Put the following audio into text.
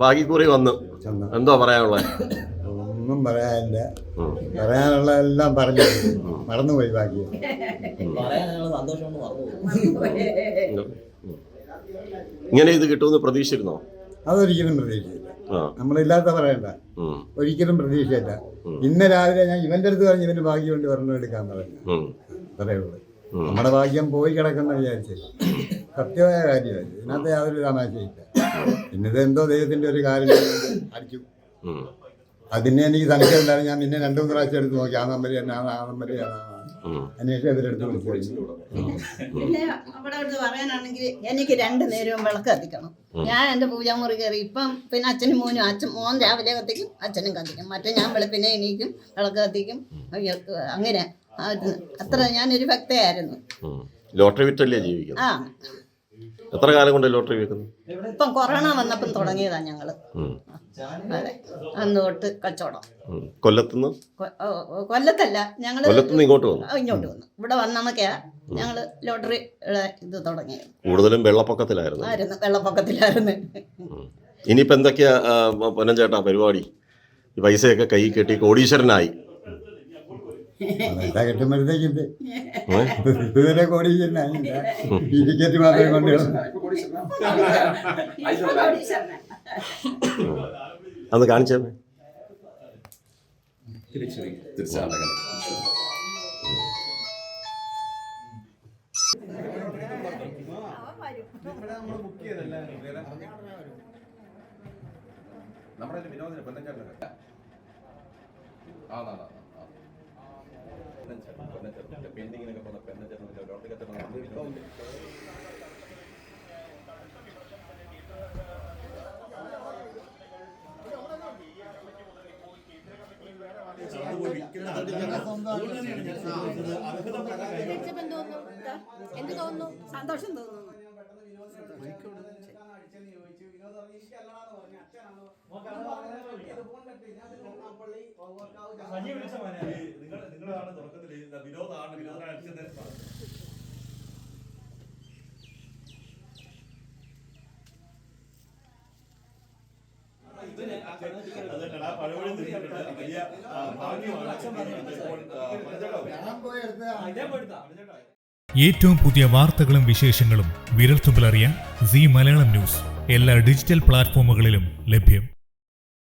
ഭാഗ്യക്കുറി വന്നു. എന്തോ പറയാനുള്ളത്? ഒന്നും പറയാനില്ല. പറയാനുള്ള എല്ലാം പറഞ്ഞു, മറന്നുപോയി. ഭാഗ്യം ഇങ്ങനെ ഇത് കിട്ടുമെന്ന് പ്രതീക്ഷിച്ചിരുന്നോ? അതൊരിക്കലും പ്രതീക്ഷയില്ല. നമ്മളില്ലാത്ത പറയണ്ട, ഒരിക്കലും പ്രതീക്ഷയില്ല. ഇന്ന് രാവിലെ ഞാൻ ഇവന്റെ അടുത്ത് പറഞ്ഞു ഇവന്റെ ഭാഗ്യം കൊണ്ട് ഒരെണ്ണം എടുക്കാൻ പറഞ്ഞു. അത്രേ ഉള്ളൂ. നമ്മുടെ ഭാഗ്യം പോയി കിടക്കുന്ന വിചാരിച്ചില്ല. സത്യമായ കാര്യമായി, ഇതിനകത്ത് യാതൊരു തമാശയില്ല. പിന്നിത് എന്തോ ദൈവത്തിന്റെ ഒരു കാര്യം അടിച്ചു. അതിനെ എനിക്ക് സംശയം ഉണ്ടായിരുന്നു. ഞാൻ പിന്നെ 2-3 പ്രാവശ്യം എടുത്ത് നോക്കി, ആ നമ്പർ തന്നെ, ആ നമ്പർ അന്വേഷിച്ച് ഇവരെടുത്ത് വിളിച്ചു. പിന്നെ അവിടെ അടുത്ത് പറയാനാണെങ്കിൽ എനിക്ക് 2 നേരവും വിളക്ക് കത്തിക്കണം. ഞാൻ എൻ്റെ പൂജാമുറി കയറി ഇപ്പം പിന്നെ അച്ഛനും മോനും, മോൻ രാവിലെ കത്തിക്കും, അച്ഛനും കത്തിക്കും. മറ്റേ ഞാൻ വെളുപ്പിനെ എണീക്കും, വിളക്ക് കത്തിക്കും. അങ്ങനെ അത്ര ഞാനൊരു ഭക്തയായിരുന്നു. ലോട്ടറി വിറ്റല്ലേ ജീവിക്കുന്നത്? ആ, എത്ര കാലം കൊണ്ട് ലോട്ടറി വിൽക്കുന്നു? ഇപ്പം കൊറോണ വന്നപ്പം തുടങ്ങിയതാ ഞങ്ങള്. അതെ, അന്ന് തൊട്ട് കച്ചവടം. കൊല്ലത്തുനിന്ന്? കൊല്ലത്തല്ല, ഞങ്ങള് ഇങ്ങോട്ട് വന്നു. ഇവിടെ വന്നൊക്കെയാ ഞങ്ങള് ലോട്ടറി ഇത് തുടങ്ങിയത്. കൂടുതലും വെള്ളപ്പൊക്കത്തിലായിരുന്നു. വെള്ളപ്പൊക്കത്തിലായിരുന്നു. ഇനിയിപ്പോ എന്തൊക്കെയാ പൊന്നൻ ചേട്ടാ പരിപാടി? ഈ പൈസയൊക്കെ കൈ കെട്ടി കോടീശ്വരനായി കിട്ടുമ്പോഴത്തേക്കിത് ഇതുവരെ കോടീശ്വരനായില്ല. ഈ ടിക്കറ്റ് മാത്രമേ കൊണ്ടുവരുന്നു. അത് കാണിച്ചേ. സന്തോഷം തോന്നുന്നു. ഏറ്റവും പുതിയ വാർത്തകളും വിശേഷങ്ങളും വിരൽത്തുമ്പിലറിയാൻ സീ മലയാളം ന്യൂസ് എല്ലാ ഡിജിറ്റൽ പ്ലാറ്റ്ഫോമുകളിലും ലഭ്യം.